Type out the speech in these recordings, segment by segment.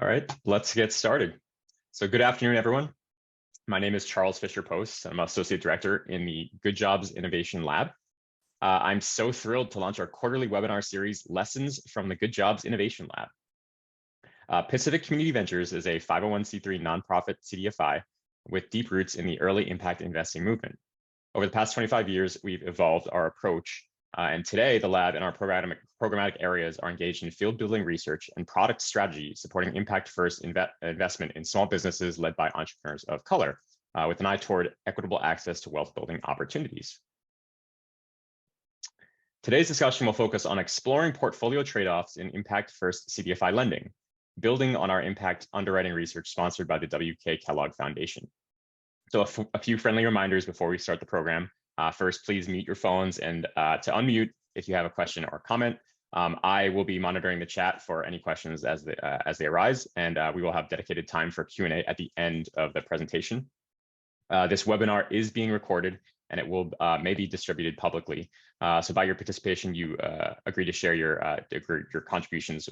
All right, let's get started. So good afternoon, everyone. My name is Charles Fisher Post. I'm Associate Director in the Good Jobs Innovation Lab. I'm so thrilled to launch our quarterly webinar series, Lessons from the Good Jobs Innovation Lab. Pacific Community Ventures is a 501c3 nonprofit CDFI with deep roots in the early impact investing movement. Over the past 25 years, we've evolved our approach. And today, the lab and our programmatic areas are engaged in field building research and product strategy, supporting impact-first investment in small businesses led by entrepreneurs of color, with an eye toward equitable access to wealth building opportunities. Today's discussion will focus on exploring portfolio trade-offs in impact-first CDFI lending, building on our impact underwriting research sponsored by the W.K. Kellogg Foundation. So a few friendly reminders before we start the program. First, please mute your phones, and to unmute if you have a question or comment. I will be monitoring the chat for any questions as they arise, and we will have dedicated time for Q&A at the end of the presentation. This webinar is being recorded, and it will may be distributed publicly. So by your participation, you agree to share your contributions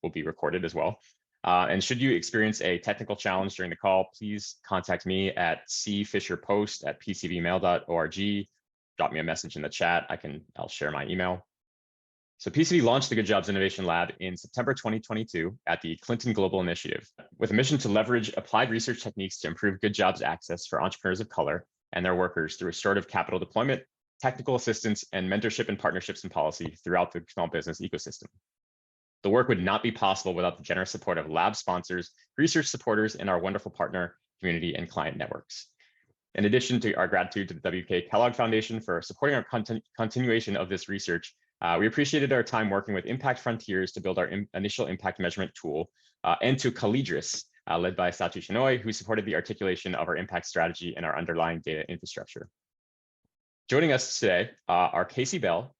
will be recorded as well. And should you experience a technical challenge during the call, please contact me at cfisherpost@pcvmail.org. Drop me a message in the chat. I'll share my email. So PCV launched the Good Jobs Innovation Lab in September 2022 at the Clinton Global Initiative, with a mission to leverage applied research techniques to improve good jobs access for entrepreneurs of color and their workers through restorative capital deployment, technical assistance, and mentorship and partnerships and policy throughout the small business ecosystem. The work would not be possible without the generous support of lab sponsors, research supporters, and our wonderful partner, community, and client networks. In addition to our gratitude to the W.K. Kellogg Foundation for supporting our continuation of this research, we appreciated our time working with Impact Frontiers to build our initial impact measurement tool, and to Calidris, led by Satu Shinoy, who supported the articulation of our impact strategy and our underlying data infrastructure. Joining us today are Casey Bell,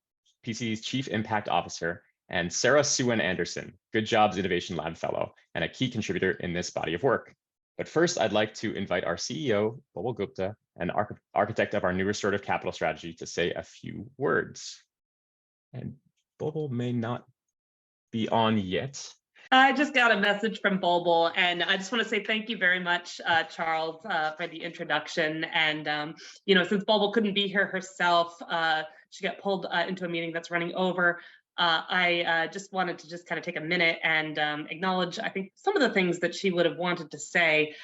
PCV's Chief Impact Officer, and Sarah Suwan Anderson, Good Jobs Innovation Lab Fellow, and a key contributor in this body of work. But first, I'd like to invite our CEO, Bulbul Gupta, and architect of our new restorative capital strategy, to say a few words. And Bulbul may not be on yet. I just got a message from Bulbul, and I just want to say thank you very much, Charles, for the introduction. And since Bulbul couldn't be here herself, she got pulled into a meeting that's running over. I just wanted to kind of take a minute and acknowledge, I think, some of the things that she would have wanted to say.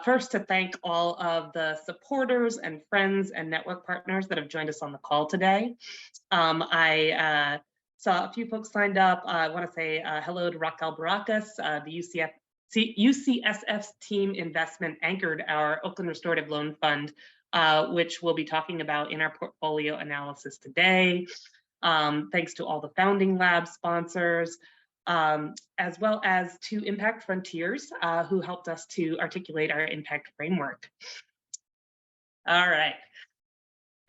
First, to thank all of the supporters and friends and network partners that have joined us on the call today. I saw a few folks signed up. I want to say hello to Raquel Baracus, the UCSF's team investment anchored our Oakland Restorative Loan Fund, which we'll be talking about in our portfolio analysis today. Thanks to all the founding lab sponsors, as well as to Impact Frontiers, who helped us to articulate our impact framework. All right.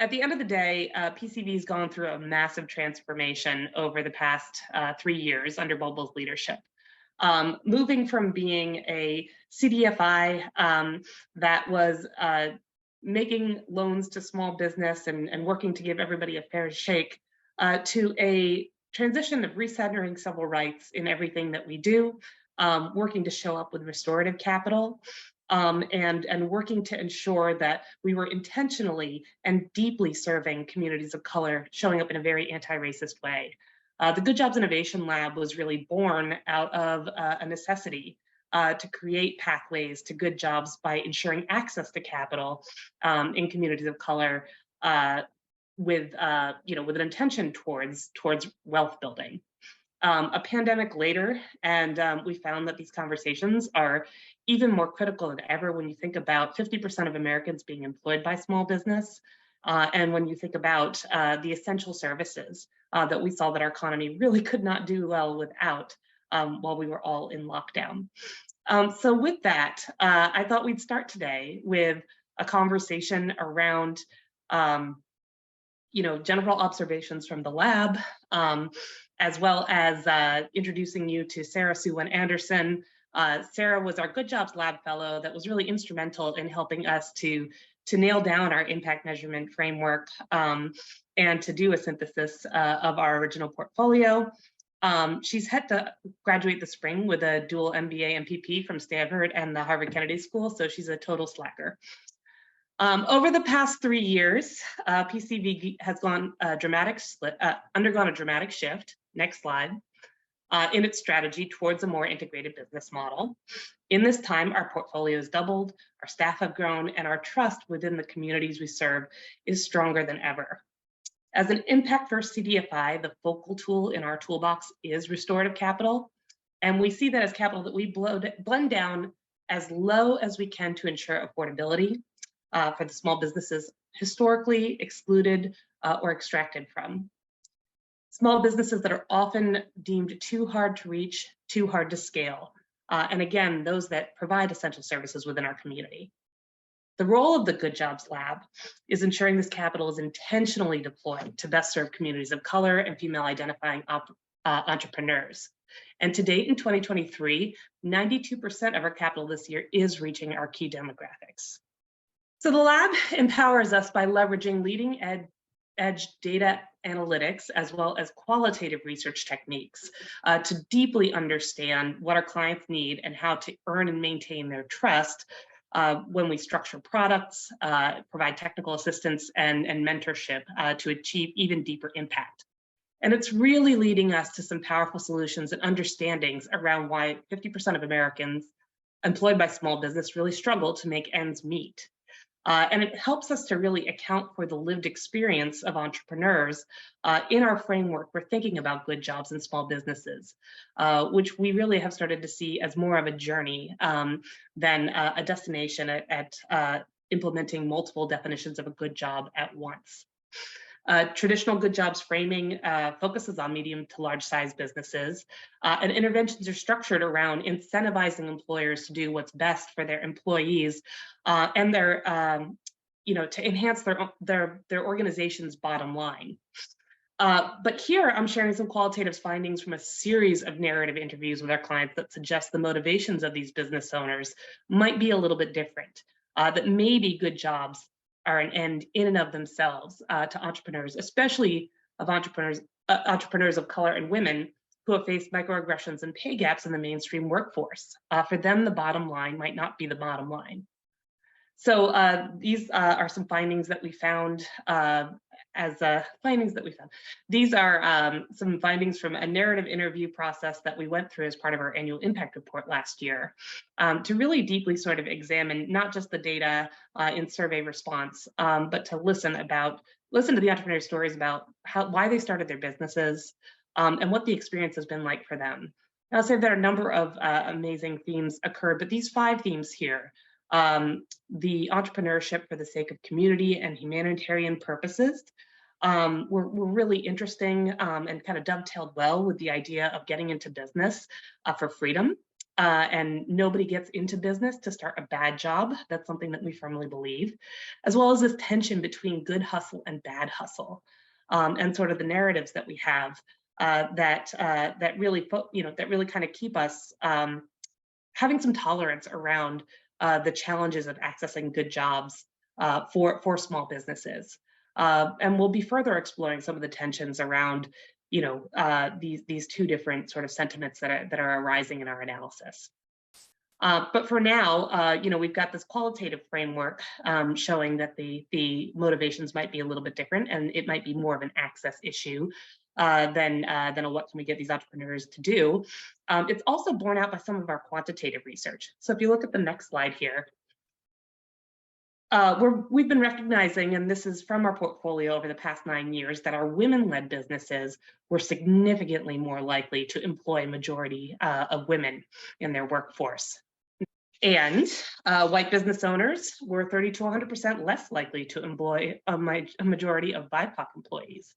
At the end of the day, PCV has gone through a massive transformation over the past 3 years under Bulbul's leadership. Moving from being a CDFI that was making loans to small business and working to give everybody a fair shake, to a transition of recentering civil rights in everything that we do, working to show up with restorative capital, and working to ensure that we were intentionally and deeply serving communities of color, showing up in a very anti-racist way. The Good Jobs Innovation Lab was really born out of a necessity to create pathways to good jobs by ensuring access to capital in communities of color, with an intention towards wealth building. A pandemic later, and we found that these conversations are even more critical than ever when you think about 50% of Americans being employed by small business, and when you think about the essential services that we saw that our economy really could not do well without while we were all in lockdown. So with that, I thought we'd start today with a conversation around general observations from the lab, as well as introducing you to Sarah Suwan Anderson. Sarah was our Good Jobs Lab Fellow that was really instrumental in helping us to nail down our impact measurement framework and to do a synthesis of our original portfolio. She's had to graduate this spring with a dual MBA MPP from Stanford and the Harvard Kennedy School, so she's a total slacker. Over the past 3 years, PCV has undergone a dramatic shift. Next slide. In its strategy towards a more integrated business model. In this time, our portfolio has doubled, our staff have grown, and our trust within the communities we serve is stronger than ever. As an impact-first CDFI, the focal tool in our toolbox is restorative capital, and we see that as capital that we blend down as low as we can to ensure affordability for the small businesses historically excluded or extracted from. Small businesses that are often deemed too hard to reach, too hard to scale, and again, those that provide essential services within our community. The role of the Good Jobs Lab is ensuring this capital is intentionally deployed to best serve communities of color and female identifying entrepreneurs. And to date in 2023, 92% of our capital this year is reaching our key demographics. So the lab empowers us by leveraging leading edge data analytics as well as qualitative research techniques to deeply understand what our clients need and how to earn and maintain their trust when we structure products, provide technical assistance and mentorship to achieve even deeper impact. And it's really leading us to some powerful solutions and understandings around why 50% of Americans employed by small business really struggle to make ends meet. And it helps us to really account for the lived experience of entrepreneurs in our framework for thinking about good jobs and small businesses, which we really have started to see as more of a journey than a destination at implementing multiple definitions of a good job at once. Traditional good jobs framing focuses on medium to large size businesses, and interventions are structured around incentivizing employers to do what's best for their employees and their, to enhance their organization's bottom line. But here I'm sharing some qualitative findings from a series of narrative interviews with our clients that suggest the motivations of these business owners might be a little bit different, that maybe good jobs are an end in and of themselves to entrepreneurs, especially of entrepreneurs of color and women who have faced microaggressions and pay gaps in the mainstream workforce. For them, the bottom line might not be the bottom line. So these are some findings that we found These are some findings from a narrative interview process that we went through as part of our annual impact report last year to really deeply sort of examine not just the data in survey response, but to listen to the entrepreneur stories about why they started their businesses and what the experience has been like for them. I'll say that a number of amazing themes occurred, but these 5 themes here, the entrepreneurship for the sake of community and humanitarian purposes, were really interesting and kind of dovetailed well with the idea of getting into business for freedom. And nobody gets into business to start a bad job. That's something that we firmly believe, as well as this tension between good hustle and bad hustle, and sort of the narratives that we have that really kind of keep us having some tolerance around the challenges of accessing good jobs for small businesses. And we'll be further exploring some of the tensions around, these 2 different sort of sentiments that are arising in our analysis. But for now, we've got this qualitative framework showing that the motivations might be a little bit different, and it might be more of an access issue than a what can we get these entrepreneurs to do. It's also borne out by some of our quantitative research. So if you look at the next slide here, we've been recognizing, and this is from our portfolio over the past 9 years, that our women-led businesses were significantly more likely to employ a majority of women in their workforce. And white business owners were 30 to 100% less likely to employ a majority of BIPOC employees.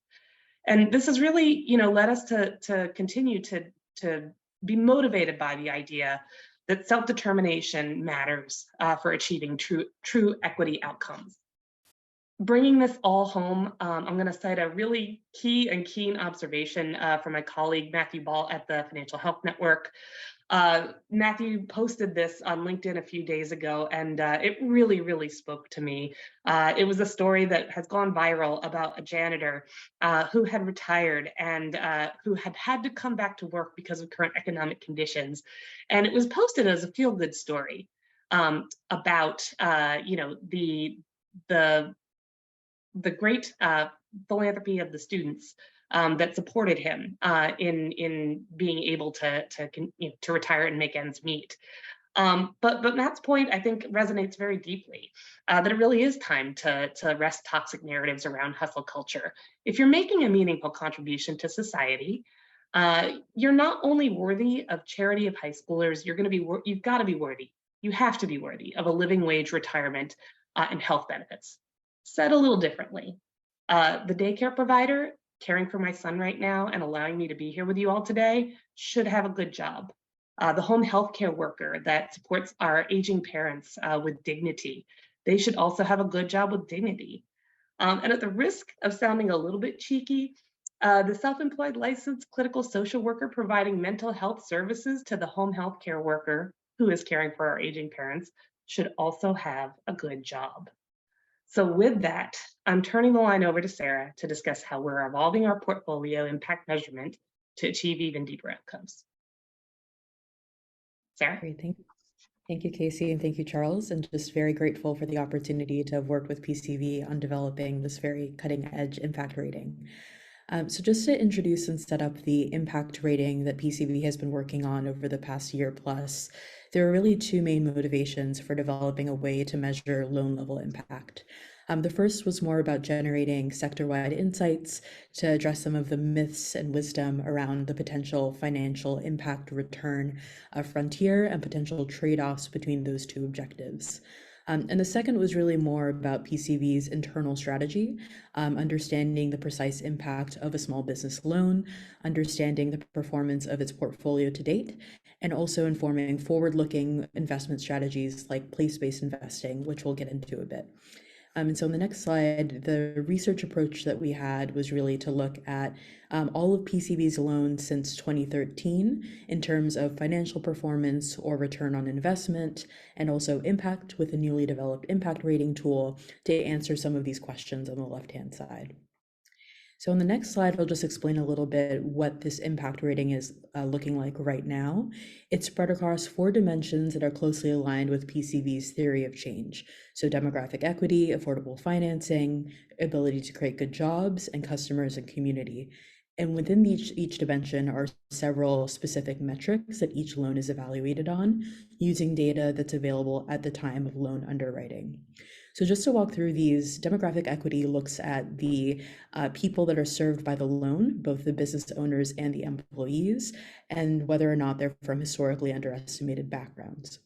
And this has really, led us to continue to be motivated by the idea that self-determination matters for achieving true equity outcomes. Bringing this all home, I'm going to cite a really key and keen observation from my colleague Matthew Ball at the Financial Health Network. Matthew posted this on LinkedIn a few days ago, and it really, really spoke to me. It was a story that has gone viral about a janitor who had retired and who had had to come back to work because of current economic conditions. And it was posted as a feel-good story about, the great philanthropy of the students that supported him in being able to retire and make ends meet. But Matt's point, I think, resonates very deeply. That it really is time to wrest toxic narratives around hustle culture. If you're making a meaningful contribution to society, you're not only worthy of charity of high schoolers. You've got to be worthy. You have to be worthy of a living wage retirement and health benefits. Said a little differently, the daycare provider caring for my son right now and allowing me to be here with you all today should have a good job. The home healthcare worker that supports our aging parents with dignity, they should also have a good job with dignity. And at the risk of sounding a little bit cheeky, the self-employed licensed clinical social worker providing mental health services to the home healthcare worker who is caring for our aging parents should also have a good job. So with that, I'm turning the line over to Sarah to discuss how we're evolving our portfolio impact measurement to achieve even deeper outcomes. Sarah? Great, thank you, Casey, and thank you, Charles, and just very grateful for the opportunity to have worked with PCV on developing this very cutting-edge impact rating. So just to introduce and set up the impact rating that PCV has been working on over the past year plus, there are really two main motivations for developing a way to measure loan level impact. The first was more about generating sector-wide insights to address some of the myths and wisdom around the potential financial impact return frontier and potential trade-offs between those two objectives. And the second was really more about PCV's internal strategy, understanding the precise impact of a small business loan, understanding the performance of its portfolio to date, and also informing forward-looking investment strategies like place-based investing, which we'll get into a bit. And so in the next slide, the research approach that we had was really to look at all of PCV's loans since 2013 in terms of financial performance or return on investment, and also impact with a newly developed impact rating tool to answer some of these questions on the left-hand side. So on the next slide, I'll just explain a little bit what this impact rating is looking like right now. It's spread across 4 dimensions that are closely aligned with PCV's theory of change. So demographic equity, affordable financing, ability to create good jobs, and customers and community. And within each dimension are several specific metrics that each loan is evaluated on using data that's available at the time of loan underwriting. So just to walk through these, demographic equity looks at the people that are served by the loan, both the business owners and the employees, and whether or not they're from historically underestimated backgrounds.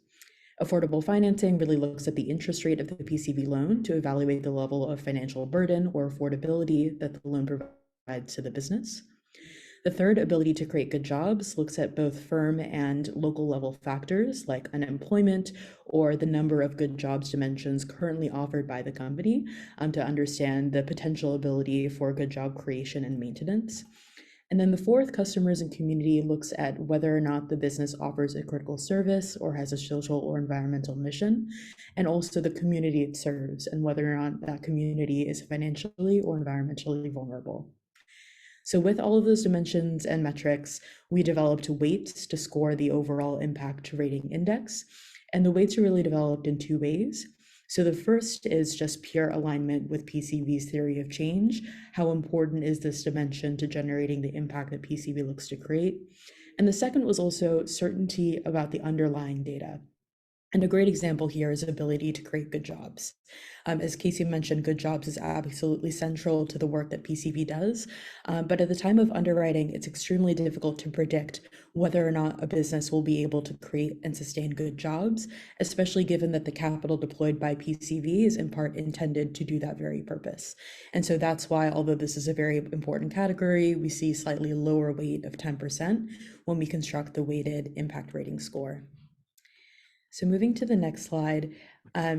Affordable financing really looks at the interest rate of the PCV loan to evaluate the level of financial burden or affordability that the loan provides to the business. The third, ability to create good jobs, looks at both firm and local level factors like unemployment or the number of good jobs dimensions currently offered by the company to understand the potential ability for good job creation and maintenance. And then the fourth, customers and community, looks at whether or not the business offers a critical service or has a social or environmental mission, and also the community it serves and whether or not that community is financially or environmentally vulnerable. So with all of those dimensions and metrics, we developed weights to score the overall impact rating index. And the weights are really developed in 2 ways. So the first is just pure alignment with PCV's theory of change. How important is this dimension to generating the impact that PCV looks to create? And the second was also certainty about the underlying data. And a great example here is ability to create good jobs. As Casey mentioned, good jobs is absolutely central to the work that PCV does. But at the time of underwriting, it's extremely difficult to predict whether or not a business will be able to create and sustain good jobs, especially given that the capital deployed by PCV is in part intended to do that very purpose. And so that's why, although this is a very important category, we see slightly lower weight of 10% when we construct the weighted impact rating score. So moving to the next slide,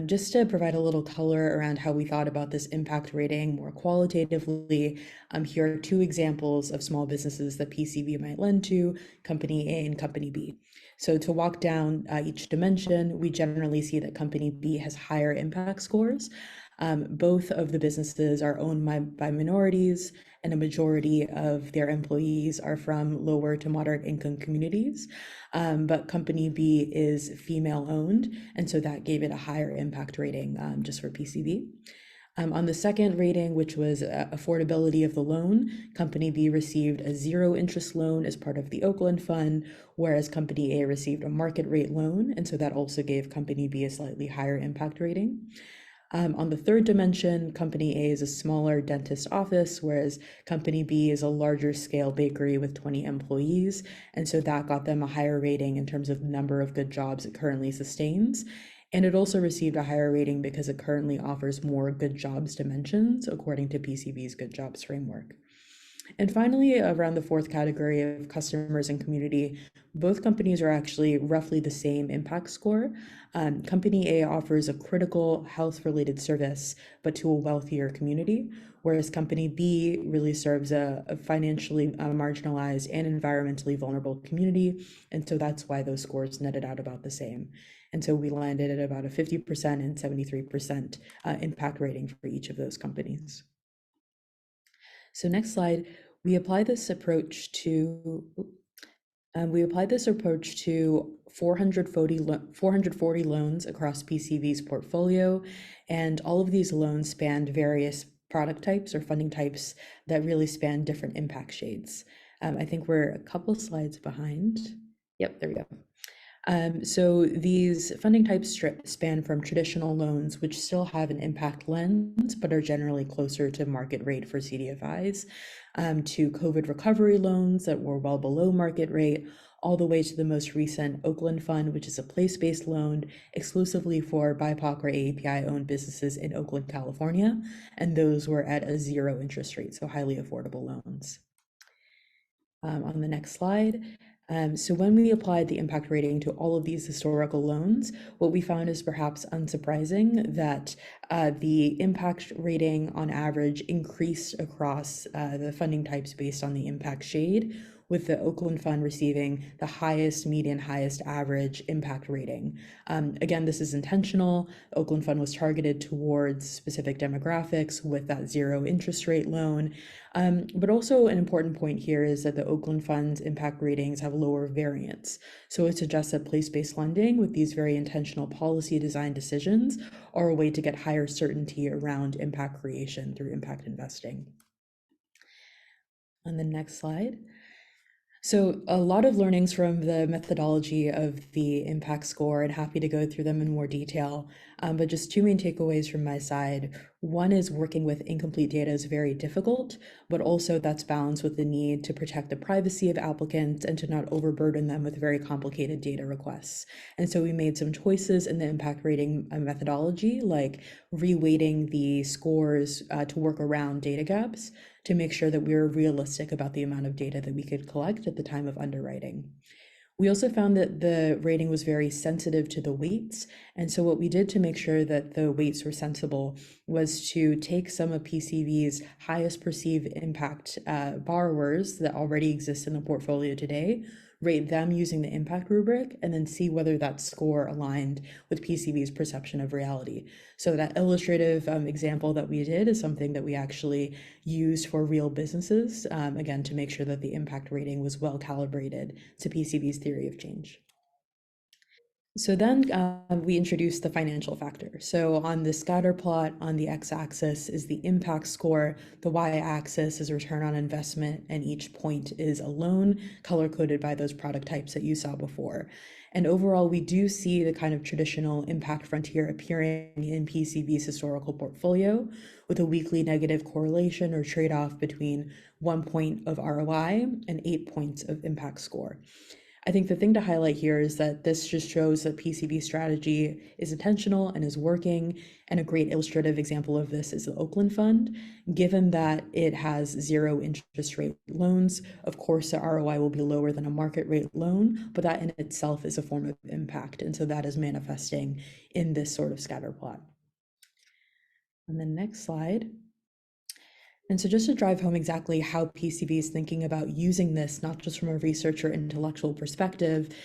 just to provide a little color around how we thought about this impact rating more qualitatively, here are 2 examples of small businesses that PCV might lend to, Company A and Company B. So to walk down each dimension, we generally see that company B has higher impact scores. Both of the businesses are owned by minorities, and a majority of their employees are from lower to moderate income communities. But company B is female owned, and so that gave it a higher impact rating just for PCV. On the second rating, which was affordability of the loan, Company B received a zero interest loan as part of the Oakland Fund, whereas Company A received a market rate loan, and so that also gave Company B a slightly higher impact rating. On the third dimension, Company A is a smaller dentist office, whereas Company B is a larger scale bakery with 20 employees, and so that got them a higher rating in terms of the number of good jobs it currently sustains. And it also received a higher rating because it currently offers more good jobs dimensions according to PCV's good jobs framework. And finally, around the fourth category of customers and community, both companies are actually roughly the same impact score. Company A offers a critical health-related service, but to a wealthier community, whereas Company B really serves a financially marginalized and environmentally vulnerable community. And so that's why those scores netted out about the same. And so we landed at about a 50% and 73% impact rating for each of those companies. So next slide, we apply this approach to 440 loans across PCV's portfolio, and all of these loans spanned various product types or funding types that really span different impact shades. I think we're a couple slides behind. Yep, there we go. So these funding types span from traditional loans, which still have an impact lens, but are generally closer to market rate for CDFIs, to COVID recovery loans that were well below market rate, all the way to the most recent Oakland Fund, which is a place-based loan exclusively for BIPOC or AAPI-owned businesses in Oakland, California, and those were at a zero interest rate, so highly affordable loans. On the next slide. So when we applied the impact rating to all of these historical loans, what we found is perhaps unsurprising that the impact rating on average increased across the funding types based on the impact shade, with the Oakland Fund receiving the highest median, highest average impact rating. Again, this is intentional. The Oakland Fund was targeted towards specific demographics with that zero interest rate loan. But also an important point here is that the Oakland Fund's impact ratings have lower variance. So it suggests that place-based lending with these very intentional policy design decisions are a way to get higher certainty around impact creation through impact investing. On the next slide. So a lot of learnings from the methodology of the impact score, and happy to go through them in more detail. But just two main takeaways from my side. One is working with incomplete data is very difficult, but also that's balanced with the need to protect the privacy of applicants and to not overburden them with very complicated data requests. And so we made some choices in the impact rating methodology, like reweighting the scores to work around data gaps, to make sure that we were realistic about the amount of data that we could collect at the time of underwriting. We also found that the rating was very sensitive to the weights. And so what we did to make sure that the weights were sensible was to take some of PCV's highest perceived impact borrowers that already exist in the portfolio today, rate them using the impact rubric, and then see whether that score aligned with PCV's perception of reality. So that illustrative example that we did is something that we actually used for real businesses, again, to make sure that the impact rating was well calibrated to PCV's theory of change. So then we introduced the financial factor. So on the scatter plot, on the x-axis is the impact score, the y-axis is return on investment, and each point is a loan color-coded by those product types that you saw before. And overall, we do see the kind of traditional impact frontier appearing in PCV's historical portfolio, with a weekly negative correlation or trade-off between 1 point of ROI and 8 points of impact score. I think the thing to highlight here is that this just shows that PCV strategy is intentional and is working. And a great illustrative example of this is the Oakland Fund. Given that it has zero interest rate loans, of course, the ROI will be lower than a market rate loan, but that in itself is a form of impact. And so that is manifesting in this sort of scatter plot. On the next slide. And so just to drive home exactly how PCV is thinking about using this, not just from a research or intellectual perspective,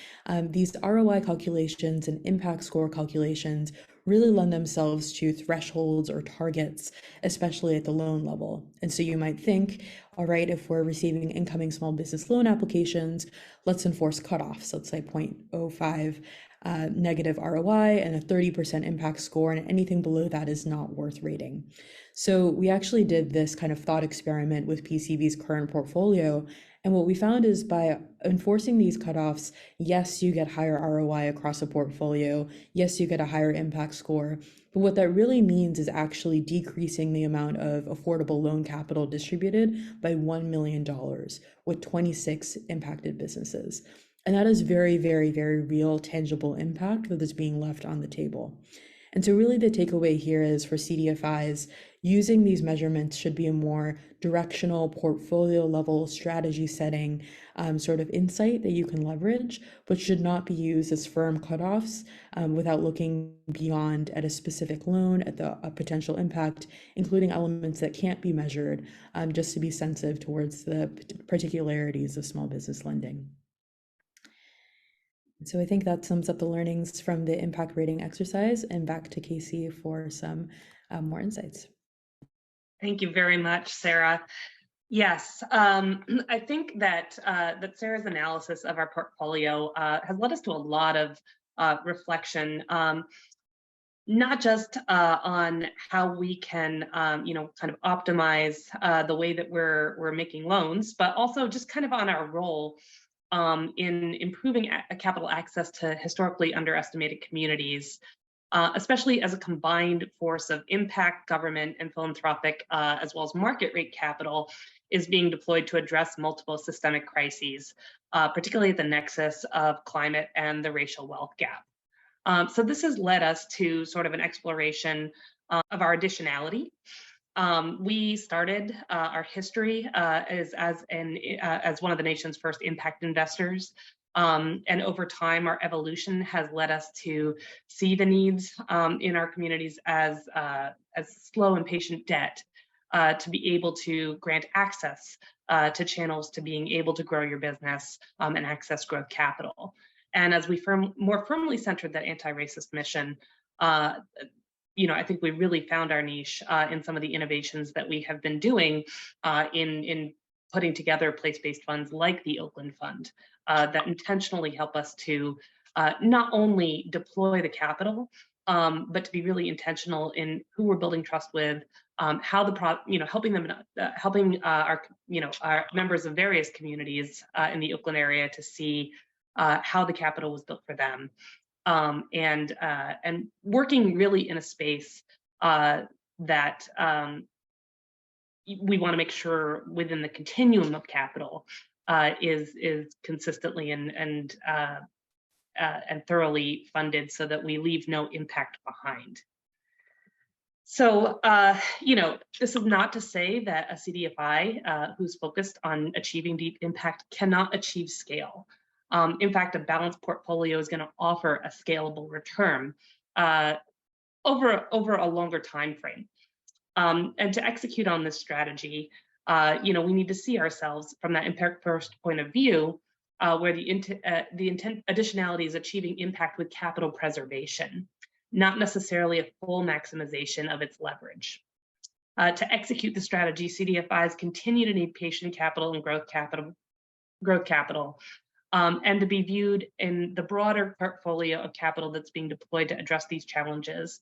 these ROI calculations and impact score calculations really lend themselves to thresholds or targets, especially at the loan level. And so you might think, all right, if we're receiving incoming small business loan applications, let's enforce cutoffs. Let's say 0.05 negative ROI and a 30% impact score, and anything below that is not worth rating. So we actually did this kind of thought experiment with PCV's current portfolio. And what we found is by enforcing these cutoffs, yes, you get higher ROI across a portfolio. Yes, you get a higher impact score. But what that really means is actually decreasing the amount of affordable loan capital distributed by $1 million with 26 impacted businesses. And that is very, very, very real, tangible impact that is being left on the table. And so really the takeaway here is for CDFIs, using these measurements should be a more directional portfolio level strategy setting sort of insight that you can leverage, but should not be used as firm cutoffs without looking beyond at a specific loan, at the potential impact, including elements that can't be measured, just to be sensitive towards the particularities of small business lending. So I think that sums up the learnings from the impact rating exercise, and back to Casey for some more insights. Thank you very much, Sarah. Yes, I think that Sarah's analysis of our portfolio has led us to a lot of reflection, not just on how we can, kind of optimize the way that we're making loans, but also just kind of on our role in improving capital access to historically underestimated communities, especially as a combined force of impact, government, and philanthropic, as well as market rate capital, is being deployed to address multiple systemic crises, particularly at the nexus of climate and the racial wealth gap. So this has led us to sort of an exploration of our additionality. We started our history as one of the nation's first impact investors. And over time, our evolution has led us to see the needs in our communities as slow and patient debt, to be able to grant access to channels to being able to grow your business and access growth capital. And as we more firmly centered that anti-racist mission, I think we really found our niche in some of the innovations that we have been doing in putting together place-based funds like the Oakland Fund that intentionally help us to not only deploy the capital, but to be really intentional in who we're building trust with, how helping our members of various communities in the Oakland area to see how the capital was built for them. And working really in a space that we want to make sure within the continuum of capital is consistently and thoroughly funded, so that we leave no impact behind. So, this is not to say that a CDFI who's focused on achieving deep impact cannot achieve scale. In fact, a balanced portfolio is going to offer a scalable return over a longer time frame. And to execute on this strategy, we need to see ourselves from that impact first point of view, where the intent additionality is achieving impact with capital preservation, not necessarily a full maximization of its leverage. To execute the strategy, CDFIs continue to need patient capital and growth capital. And to be viewed in the broader portfolio of capital that's being deployed to address these challenges,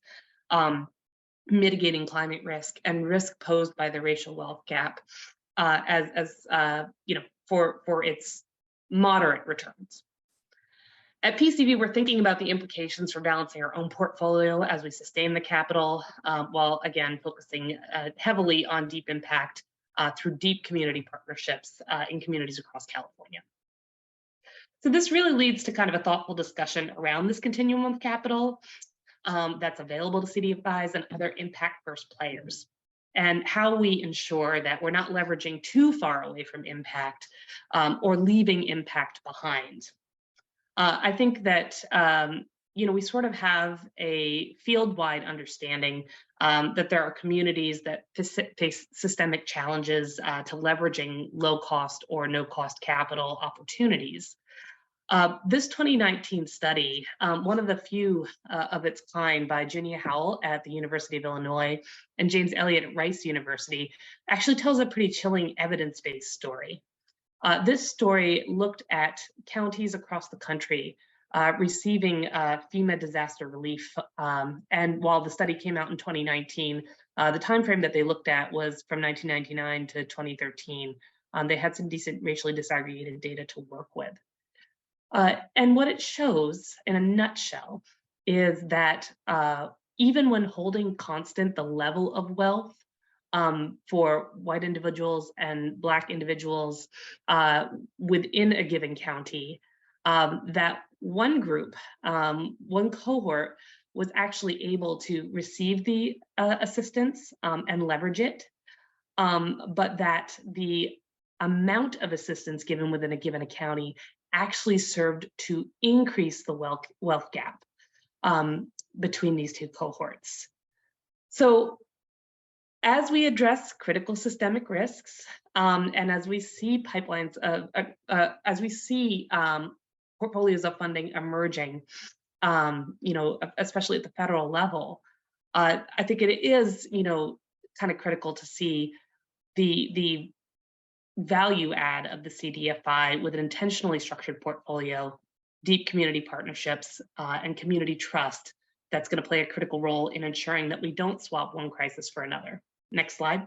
mitigating climate risk and risk posed by the racial wealth gap, for its moderate returns. At PCV, we're thinking about the implications for balancing our own portfolio as we sustain the capital, while again focusing heavily on deep impact through deep community partnerships in communities across California. So this really leads to kind of a thoughtful discussion around this continuum of capital that's available to CDFIs and other impact-first players, and how we ensure that we're not leveraging too far away from impact or leaving impact behind. I think that we sort of have a field-wide understanding that there are communities that face systemic challenges to leveraging low-cost or no-cost capital opportunities. This 2019 study, one of the few of its kind by Ginia Howell at the University of Illinois and James Elliott at Rice University, actually tells a pretty chilling evidence-based story. This story looked at counties across the country receiving FEMA disaster relief. And while the study came out in 2019, the time frame that they looked at was from 1999 to 2013. They had some decent racially disaggregated data to work with. And what it shows in a nutshell is that even when holding constant the level of wealth for white individuals and Black individuals within a given county, that one group, one cohort was actually able to receive the assistance and leverage it, but that the amount of assistance given within a given county actually served to increase the wealth gap between these two cohorts. So as we address critical systemic risks, and as we see pipelines as we see portfolios of funding emerging, especially at the federal level, I think it is, kind of critical to see the value add of the CDFI with an intentionally structured portfolio, deep community partnerships, and community trust that's going to play a critical role in ensuring that we don't swap one crisis for another. Next slide.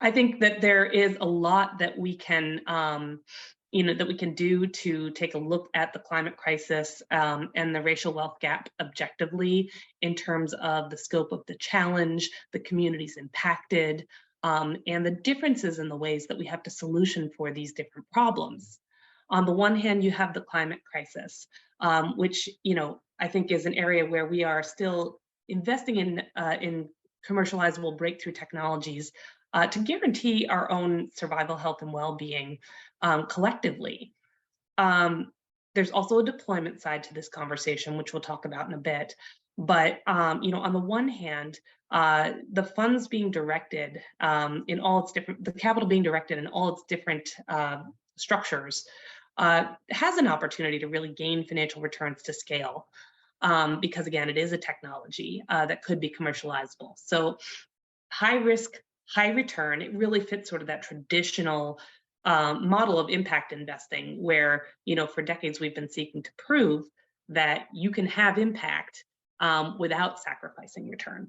I think that there is a lot that we can, that we can do to take a look at the climate crisis and the racial wealth gap objectively in terms of the scope of the challenge, the communities impacted, and the differences in the ways that we have to solution for these different problems. On the one hand, you have the climate crisis, which I think is an area where we are still investing in commercializable breakthrough technologies to guarantee our own survival, health, and well-being collectively. There's also a deployment side to this conversation, which we'll talk about in a bit. But on the one hand, the funds being directed in all its different, the capital being directed in all its different structures has an opportunity to really gain financial returns to scale. Because again, it is a technology that could be commercializable. So high risk, high return, it really fits sort of that traditional model of impact investing where, for decades we've been seeking to prove that you can have impact without sacrificing return.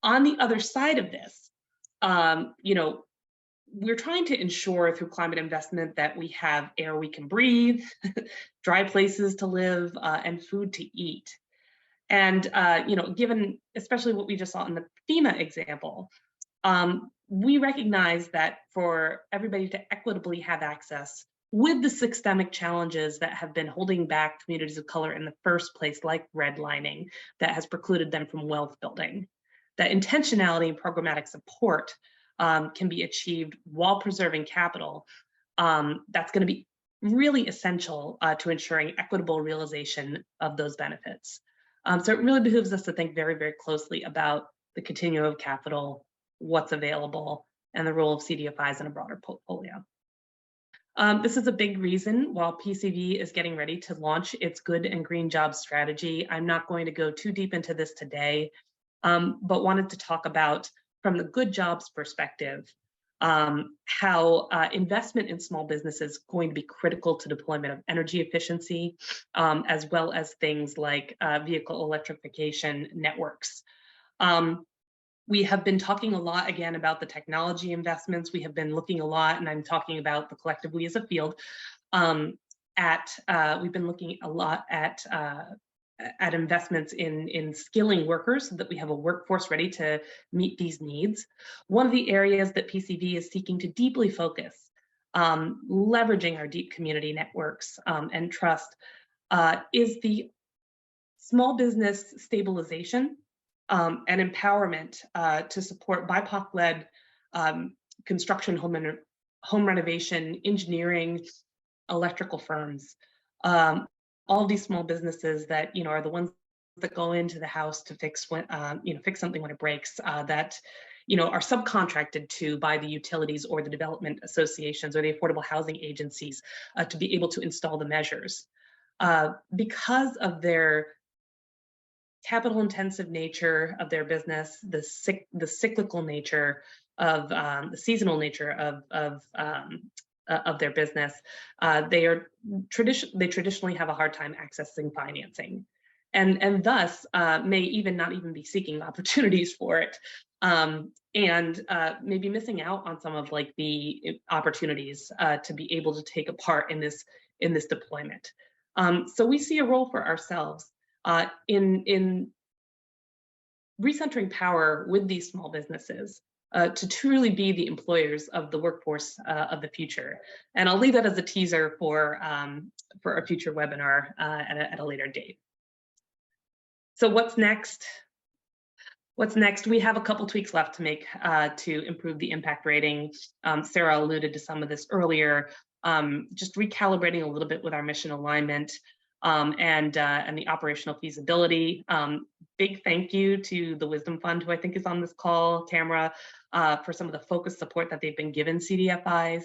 On the other side of this, we're trying to ensure through climate investment that we have air we can breathe, dry places to live, and food to eat. And given especially what we just saw in the FEMA example, we recognize that for everybody to equitably have access with the systemic challenges that have been holding back communities of color in the first place, like redlining, that has precluded them from wealth building, that intentionality and programmatic support can be achieved while preserving capital. That's going to be really essential to ensuring equitable realization of those benefits. So it really behooves us to think very, very closely about the continuum of capital, what's available, and the role of CDFIs in a broader portfolio. This is a big reason while PCV is getting ready to launch its good and green jobs strategy. I'm not going to go too deep into this today, but wanted to talk about, from the good jobs perspective, how investment in small business is going to be critical to deployment of energy efficiency, as well as things like vehicle electrification networks. We have been talking a lot again about the technology investments. We have been looking a lot, and I'm talking about the collective we as a field, we've been looking a lot at investments in skilling workers so that we have a workforce ready to meet these needs. One of the areas that PCV is seeking to deeply focus, leveraging our deep community networks and trust, is the small business stabilization and empowerment to support BIPOC-led construction, home renovation, engineering, electrical firms. all of these small businesses that, are the ones that go into the house to fix when, fix something when it breaks, that, are subcontracted to by the utilities or the development associations or the affordable housing agencies to be able to install the measures. Because of their capital intensive nature of their business, the cyclical nature of the seasonal nature of their business, they traditionally have a hard time accessing financing, and thus may not even be seeking opportunities for it, and maybe missing out on some of like the opportunities to be able to take a part in this deployment. So we see a role for ourselves in recentering power with these small businesses to truly be the employers of the workforce of the future. And I'll leave that as a teaser for a future webinar at a later date. So what's next? We have a couple tweaks left to make to improve the impact rating. Sarah alluded to some of this earlier, just recalibrating a little bit with our mission alignment and the operational feasibility. Big thank you to the Wisdom Fund, who I think is on this call, Tamara, for some of the focused support that they've been given CDFIs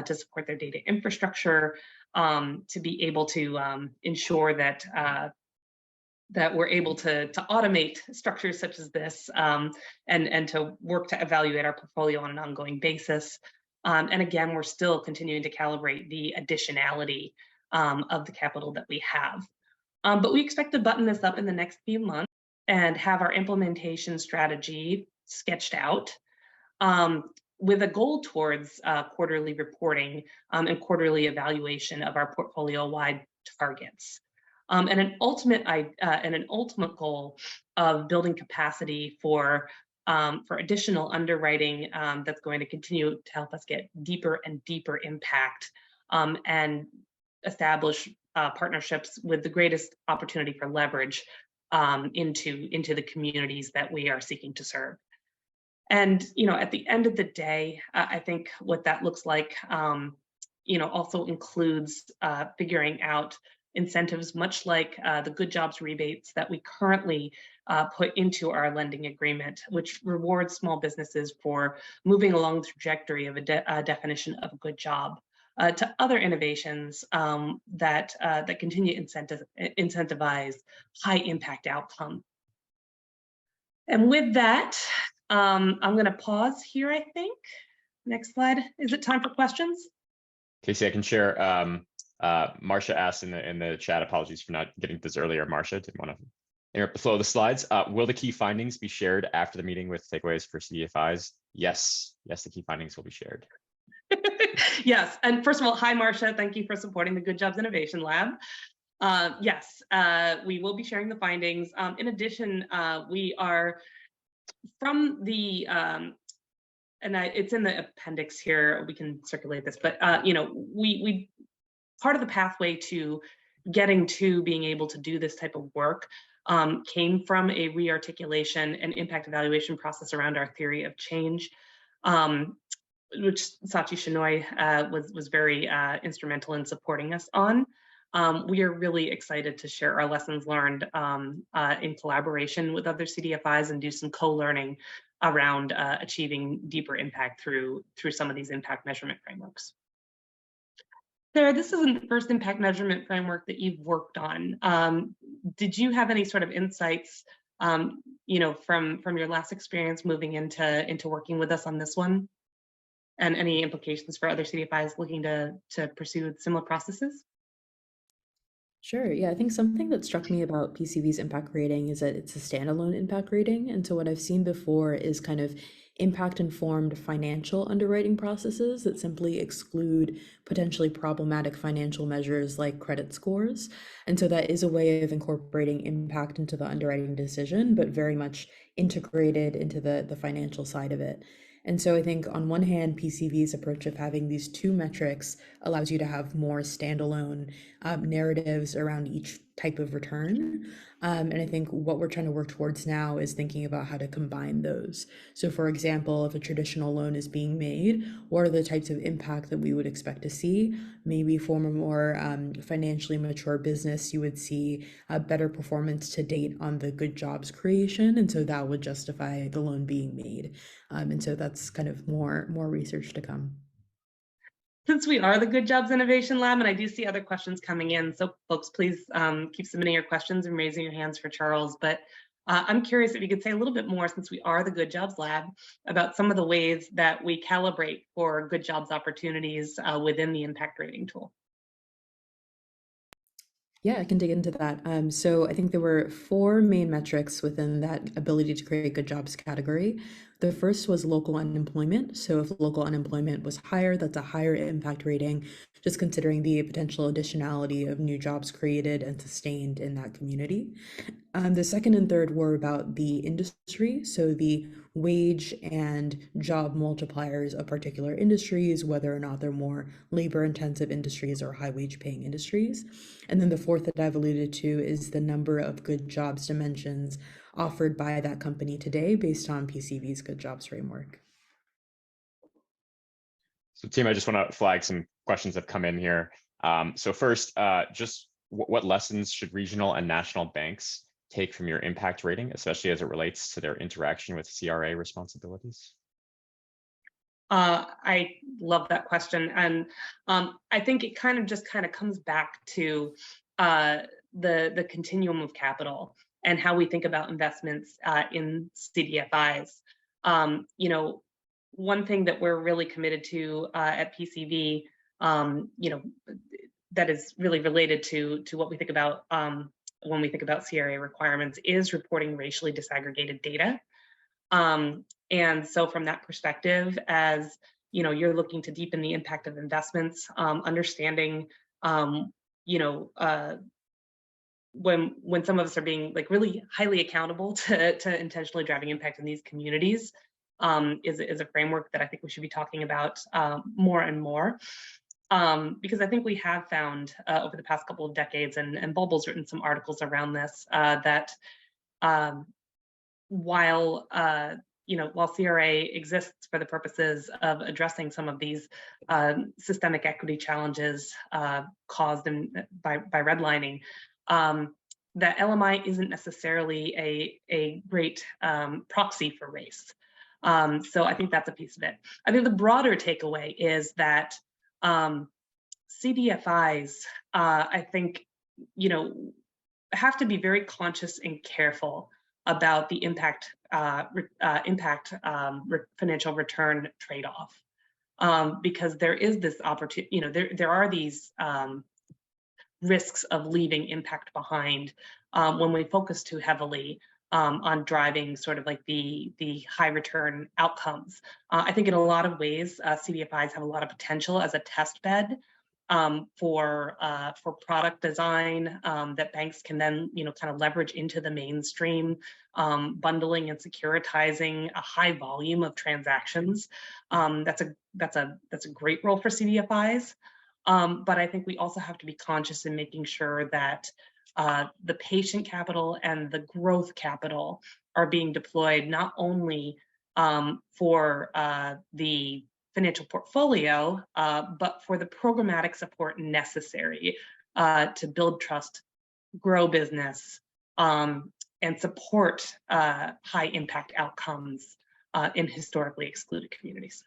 to support their data infrastructure, to be able to ensure that that we're able to automate structures such as this, and to work to evaluate our portfolio on an ongoing basis. And again, we're still continuing to calibrate the additionality of the capital that we have. But we expect to button this up in the next few months and have our implementation strategy sketched out, with a goal towards quarterly reporting and quarterly evaluation of our portfolio-wide targets. And an ultimate goal of building capacity for additional underwriting that's going to continue to help us get deeper and deeper impact and establish partnerships with the greatest opportunity for leverage into the communities that we are seeking to serve. And at the end of the day, I think what that looks like also includes figuring out incentives, much like the good jobs rebates that we currently put into our lending agreement, which rewards small businesses for moving along the trajectory of a definition of a good job, to other innovations that continue to incentivize high impact outcome. And with that, I'm going to pause here, I think. Next slide. Is it time for questions? Casey, I can share. Marcia asked in the chat, apologies for not getting this earlier. Marcia, didn't want to interrupt the flow of the slides. Will the key findings be shared after the meeting with takeaways for CDFIs? Yes, the key findings will be shared. Yes, and first of all, hi Marcia, thank you for supporting the Good Jobs Innovation Lab. Yes, we will be sharing the findings. In addition, we are from the, it's in the appendix here, we can circulate this, but we part of the pathway to getting to being able to do this type of work came from a re-articulation and impact evaluation process around our theory of change, which Sachi Shinoy was very instrumental in supporting us on. We are really excited to share our lessons learned in collaboration with other CDFIs and do some co-learning around achieving deeper impact through some of these impact measurement frameworks. Sarah, this isn't the first impact measurement framework that you've worked on. Did you have any sort of insights, from your last experience moving into working with us on this one, and any implications for other CDFIs looking to pursue similar processes? Sure. Yeah, I think something that struck me about PCV's impact rating is that it's a standalone impact rating. And so what I've seen before is kind of impact-informed financial underwriting processes that simply exclude potentially problematic financial measures like credit scores. And so that is a way of incorporating impact into the underwriting decision, but very much integrated into the financial side of it. And so I think on one hand, PCV's approach of having these two metrics allows you to have more standalone narratives around each type of return. And I think what we're trying to work towards now is thinking about how to combine those. So for example, if a traditional loan is being made, what are the types of impact that we would expect to see? Maybe for a more financially mature business, you would see a better performance to date on the good jobs creation. And so that would justify the loan being made. And so that's kind of more research to come. Since we are the Good Jobs Innovation Lab, and I do see other questions coming in, so folks, please keep submitting your questions and raising your hands for Charles. But I'm curious if you could say a little bit more, since we are the Good Jobs Lab, about some of the ways that we calibrate for good jobs opportunities within the impact rating tool. Yeah, I can dig into that. So I think there were 4 main metrics within that ability to create good jobs category. The first was local unemployment. So if local unemployment was higher, that's a higher impact rating, just considering the potential additionality of new jobs created and sustained in that community. The second and third were about the industry, so the wage and job multipliers of particular industries, whether or not they're more labor intensive industries or high wage paying industries. And then the fourth that I've alluded to is the number of good jobs dimensions offered by that company today based on PCV's good jobs framework. So team, I just want to flag some questions that come in here. So first, just what lessons should regional and national banks take from your impact rating, especially as it relates to their interaction with CRA responsibilities? I love that question. And I think it kind of comes back to the continuum of capital and how we think about investments in CDFIs. You know, one thing that we're really committed to at PCV, you know, that is really related to what we think about when we think about CRA requirements is reporting racially disaggregated data. And so from that perspective, as you know, you're looking to deepen the impact of investments, understanding, you know, when some of us are being like really highly accountable to intentionally driving impact in these communities, is a framework that I think we should be talking about more and more. Because I think we have found over the past couple of decades, and Bulbul's written some articles around this, that while you know, while CRA exists for the purposes of addressing some of these systemic equity challenges caused by redlining, that LMI isn't necessarily a great proxy for race. So I think that's a piece of it. I think the broader takeaway is that CDFIs, I think, you know, have to be very conscious and careful about the impact financial return trade-off, because there is this opportunity. You know, there are these risks of leaving impact behind when we focus too heavily on driving sort of like the high return outcomes. I think in a lot of ways, CDFIs have a lot of potential as a test bed for product design that banks can then, you know, kind of leverage into the mainstream, bundling and securitizing a high volume of transactions. That's a great role for CDFIs. But I think we also have to be conscious in making sure that the patient capital and the growth capital are being deployed not only for the financial portfolio, but for the programmatic support necessary to build trust, grow business, and support high impact outcomes in historically excluded communities.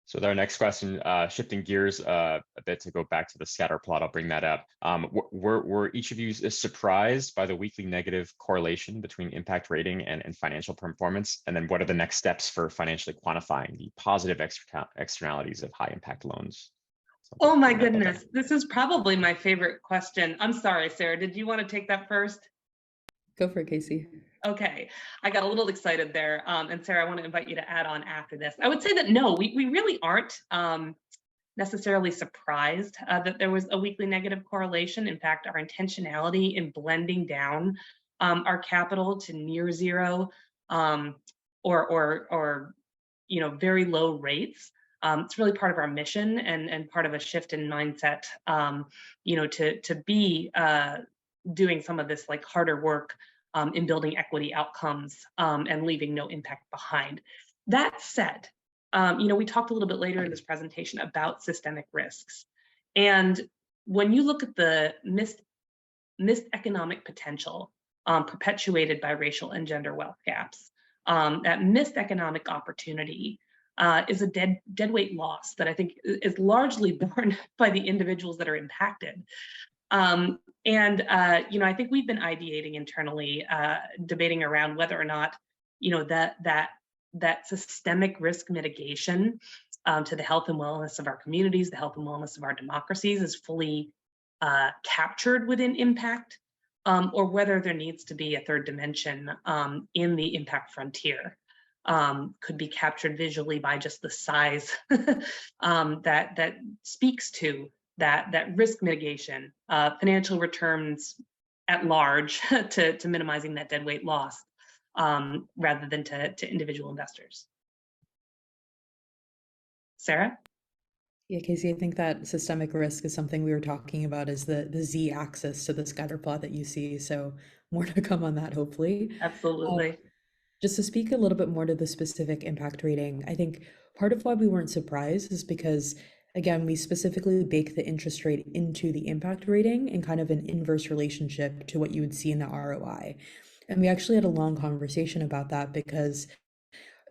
So with our next question, shifting gears a bit to go back to the scatter plot, I'll bring that up. Were each of you surprised by the weekly negative correlation between impact rating and financial performance? And then what are the next steps for financially quantifying the positive externalities of high impact loans? Oh my goodness, this is probably my favorite question. I'm sorry, Sarah, did you want to take that first? Go for it, Casey. Okay, I got a little excited there. And Sarah, I want to invite you to add on after this. I would say that no, we really aren't necessarily surprised that there was a weekly negative correlation. In fact, our intentionality in blending down our capital to near zero or you know, very low rates. It's really part of our mission and part of a shift in mindset, you know, to be doing some of this like harder work in building equity outcomes and leaving no impact behind. That said, we talked a little bit later in this presentation about systemic risks. And when you look at the missed economic potential perpetuated by racial and gender wealth gaps, that missed economic opportunity is a deadweight loss that I think is largely borne by the individuals that are impacted. I think we've been ideating internally, debating around whether or not, that systemic risk mitigation to the health and wellness of our communities, the health and wellness of our democracies is fully captured within impact, or whether there needs to be a third dimension in the impact frontier. Could be captured visually by just the size that speaks to that risk mitigation, financial returns at large to minimizing that deadweight loss, rather than to individual investors. Sarah? Yeah, Casey, I think that systemic risk is something we were talking about as the z-axis to the scatter plot that you see. So more to come on that, hopefully. Absolutely. Just to speak a little bit more to the specific impact rating, I think part of why we weren't surprised is because, again, we specifically bake the interest rate into the impact rating in kind of an inverse relationship to what you would see in the ROI. And we actually had a long conversation about that because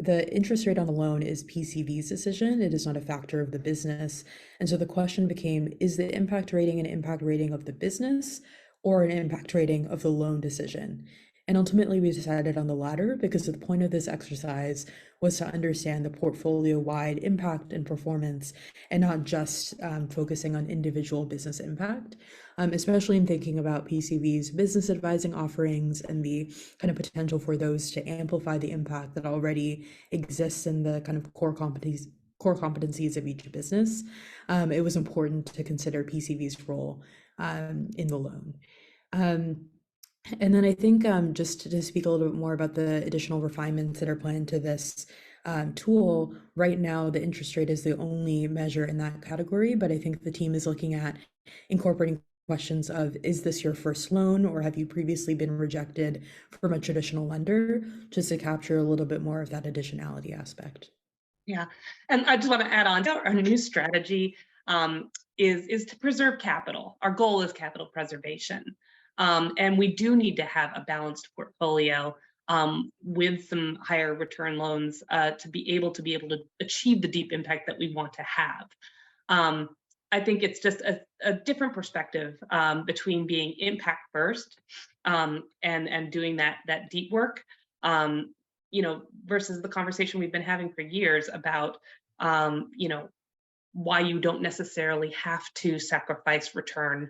the interest rate on the loan is PCV's decision. It is not a factor of the business. And so the question became, is the impact rating an impact rating of the business or an impact rating of the loan decision? And ultimately, we decided on the latter because the point of this exercise was to understand the portfolio-wide impact and performance and not just focusing on individual business impact, especially in thinking about PCV's business advising offerings and the kind of potential for those to amplify the impact that already exists in the kind of core competencies of each business. It was important to consider PCV's role in the loan. And then I think just to speak a little bit more about the additional refinements that are planned to this tool, right now the interest rate is the only measure in that category, but I think the team is looking at incorporating questions of, is this your first loan or have you previously been rejected from a traditional lender, just to capture a little bit more of that additionality aspect. Yeah, and I just want to add on, our new strategy is to preserve capital. Our goal is capital preservation. And we do need to have a balanced portfolio with some higher return loans to be able to achieve the deep impact that we want to have. I think it's just a different perspective between being impact first and doing that deep work, versus the conversation we've been having for years about, why you don't necessarily have to sacrifice return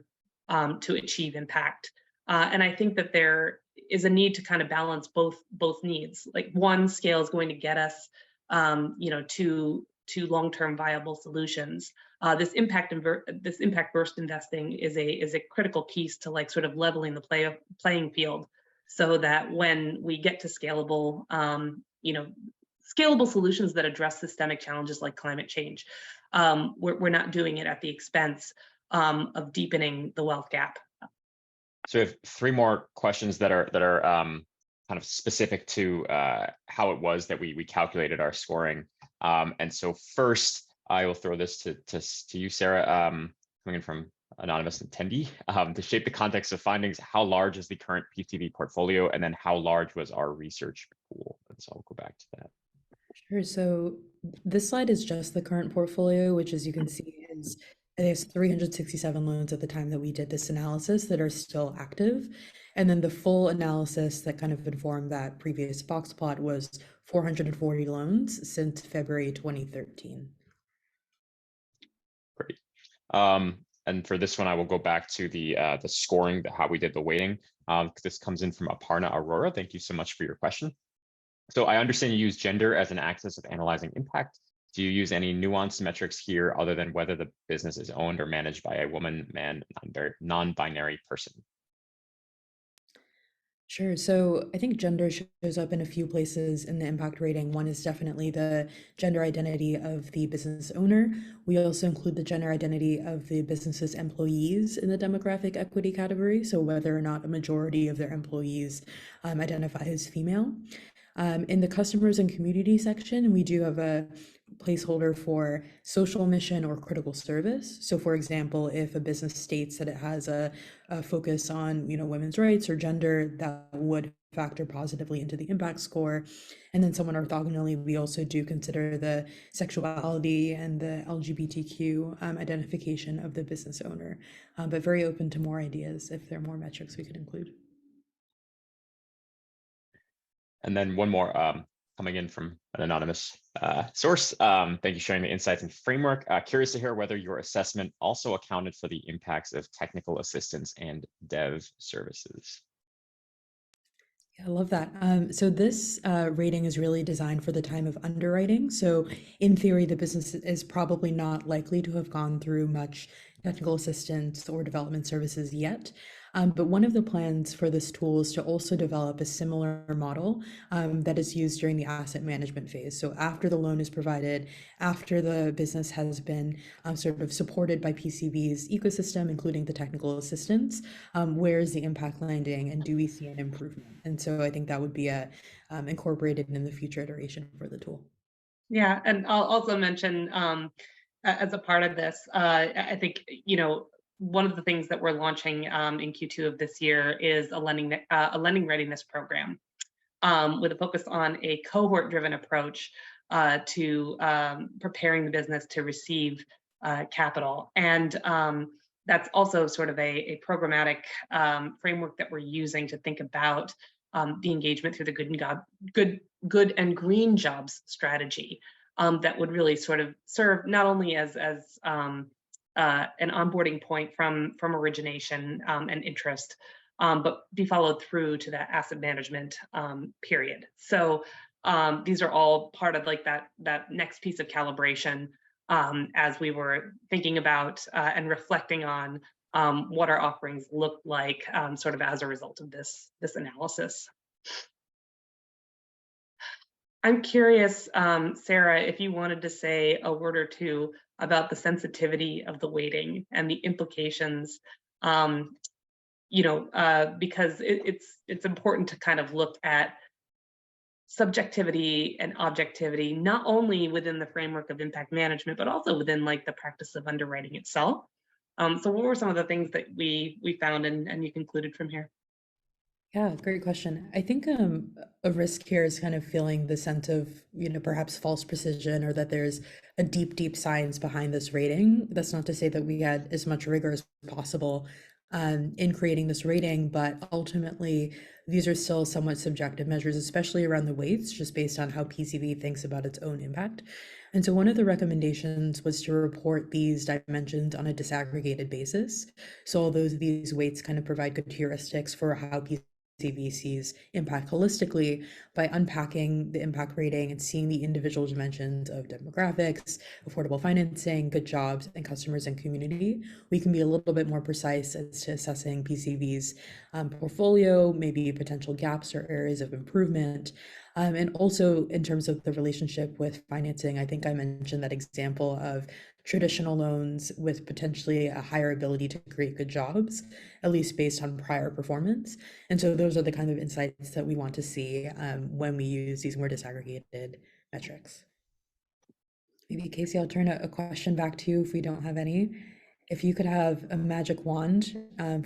to achieve impact. And I think that there is a need to kind of balance both needs. Like, one, scale is going to get us, to long-term viable solutions. This impact burst investing is a critical piece to like sort of leveling the playing field, so that when we get to scalable, scalable solutions that address systemic challenges like climate change, we're not doing it at the expense of deepening the wealth gap. So we have three more questions that are kind of specific to how it was that we calculated our scoring. And so first, I will throw this to you, Sarah, coming in from anonymous attendee. To shape the context of findings, how large is the current PTV portfolio, and then how large was our research pool? And so I'll go back to that. Sure. So this slide is just the current portfolio, which, as you can see, there's 367 loans at the time that we did this analysis that are still active. And then the full analysis that kind of informed that previous box plot was 440 loans since February 2013. Great. And for this one, I will go back to the scoring, how we did the weighting. This comes in from Aparna Aurora. Thank you so much for your question. So I understand you use gender as an axis of analyzing impact. Do you use any nuanced metrics here other than whether the business is owned or managed by a woman, man, non-binary person? Sure. So I think gender shows up in a few places in the impact rating. One is definitely the gender identity of the business owner. We also include the gender identity of the business's employees in the demographic equity category. So whether or not a majority of their employees identify as female. In the customers and community section, we do have a placeholder for social mission or critical service. So for example, if a business states that it has a focus on, women's rights or gender, that would factor positively into the impact score. And then somewhat orthogonally, we also do consider the sexuality and the LGBTQ identification of the business owner, but very open to more ideas if there are more metrics we could include. And then one more coming in from an anonymous source. Thank you for sharing the insights and framework. Curious to hear whether your assessment also accounted for the impacts of technical assistance and dev services. Yeah, I love that. So this rating is really designed for the time of underwriting. So in theory, the business is probably not likely to have gone through much technical assistance or development services yet. But one of the plans for this tool is to also develop a similar model that is used during the asset management phase. So after the loan is provided, after the business has been sort of supported by PCV's ecosystem, including the technical assistance, where is the impact landing and do we see an improvement? And so I think that would be incorporated in the future iteration for the tool. Yeah, and I'll also mention as a part of this, I think, one of the things that we're launching in Q2 of this year is a lending readiness program with a focus on a cohort-driven approach to preparing the business to receive capital. And that's also sort of a programmatic framework that we're using to think about the engagement through the good and green jobs strategy that would really sort of serve not only as an onboarding point from origination and interest, but be followed through to that asset management period. So these are all part of like that next piece of calibration as we were thinking about and reflecting on what our offerings look like sort of as a result of this analysis. I'm curious, Sarah, if you wanted to say a word or two about the sensitivity of the weighting and the implications, because it's important to kind of look at subjectivity and objectivity, not only within the framework of impact management, but also within like the practice of underwriting itself. So what were some of the things that we found and you concluded from here? Yeah, great question. I think a risk here is kind of feeling the sense of, perhaps false precision or that there's a deep science behind this rating. That's not to say that we had as much rigor as possible in creating this rating, but ultimately these are still somewhat subjective measures, especially around the weights, just based on how PCV thinks about its own impact. And so one of the recommendations was to report these dimensions on a disaggregated basis. So although these weights kind of provide good heuristics for how PCV sees impact holistically, by unpacking the impact rating and seeing the individual dimensions of demographics, affordable financing, good jobs, and customers and community, we can be a little bit more precise as to assessing PCV's portfolio, maybe potential gaps or areas of improvement. And also in terms of the relationship with financing, I think I mentioned that example of traditional loans with potentially a higher ability to create good jobs, at least based on prior performance. And so those are the kind of insights that we want to see when we use these more disaggregated metrics. Maybe Casey, I'll turn a question back to you if we don't have any. If you could have a magic wand,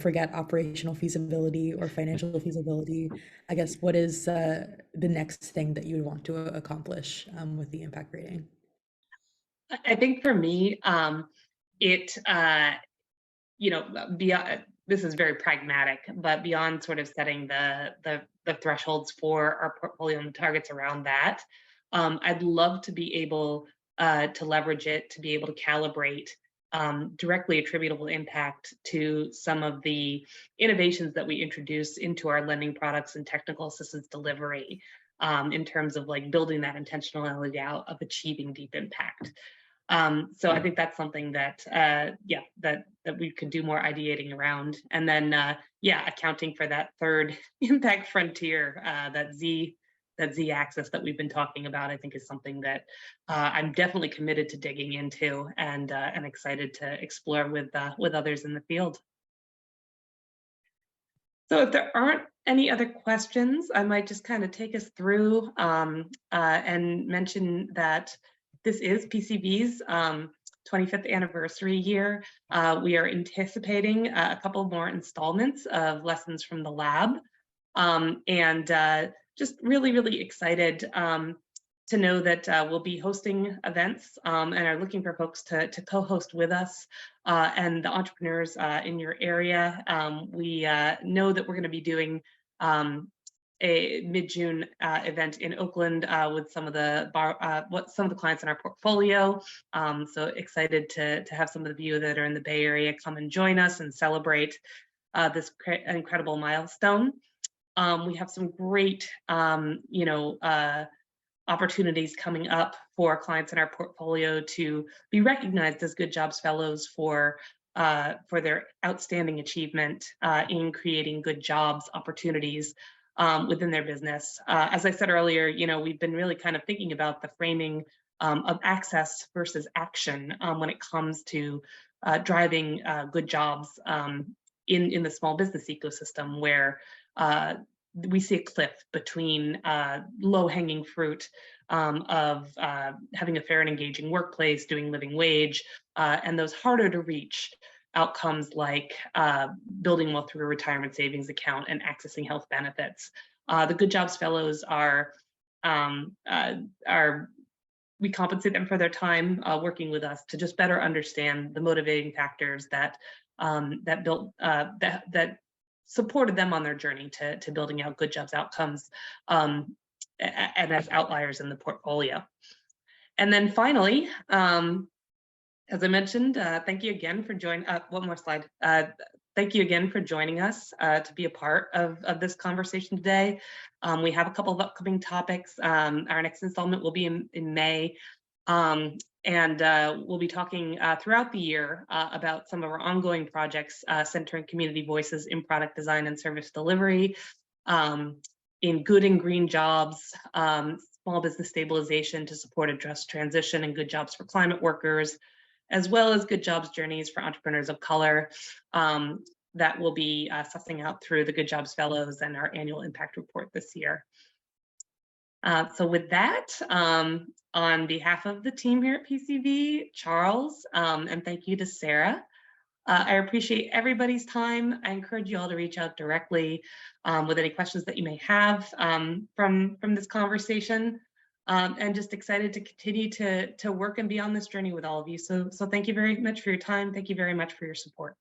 forget operational feasibility or financial feasibility, I guess what is the next thing that you would want to accomplish with the impact rating? I think for me, this is very pragmatic, but beyond sort of setting the thresholds for our portfolio and the targets around that, I'd love to be able to leverage it to be able to calibrate directly attributable impact to some of the innovations that we introduce into our lending products and technical assistance delivery in terms of like building that intentionality out of achieving deep impact. So I think that's something that, yeah, that we could do more ideating around. And then, yeah, accounting for that third impact frontier, that Z axis that we've been talking about, I think is something that I'm definitely committed to digging into and excited to explore with others in the field. So if there aren't any other questions, I might just kind of take us through and mention that this is PCV's 25th anniversary year. We are anticipating a couple more installments of lessons from the lab, and just really excited to know that we'll be hosting events and are looking for folks to co-host with us and the entrepreneurs in your area. We know that we're going to be doing a mid-June event in Oakland with some of the clients in our portfolio. So excited to have some of you that are in the Bay Area come and join us and celebrate this incredible milestone. We have some great, opportunities coming up for clients in our portfolio to be recognized as Good Jobs Fellows for their outstanding achievement in creating good jobs opportunities within their business. As I said earlier, we've been really kind of thinking about the framing of access versus action when it comes to driving good jobs in the small business ecosystem, where we see a cliff between low-hanging fruit of having a fair and engaging workplace, doing living wage, and those harder to reach outcomes like building wealth through a retirement savings account and accessing health benefits. The Good Jobs Fellows we compensate them for their time working with us to just better understand the motivating factors that supported them on their journey to building out good jobs outcomes and as outliers in the portfolio. And then finally, as I mentioned, thank you again for joining. One more slide. Thank you again for joining us to be a part of this conversation today. We have a couple of upcoming topics. Our next installment will be in May. And we'll be talking throughout the year about some of our ongoing projects centering community voices in product design and service delivery, in good and green jobs, small business stabilization to support a just transition, and good jobs for climate workers, as well as good jobs journeys for entrepreneurs of color that we'll be sussing out through the Good Jobs Fellows and our annual impact report this year. So with that, on behalf of the team here at PCV, Charles, and thank you to Sarah, I appreciate everybody's time. I encourage you all to reach out directly with any questions that you may have from this conversation, and just excited to continue to work and be on this journey with all of you. So thank you very much for your time. Thank you very much for your support.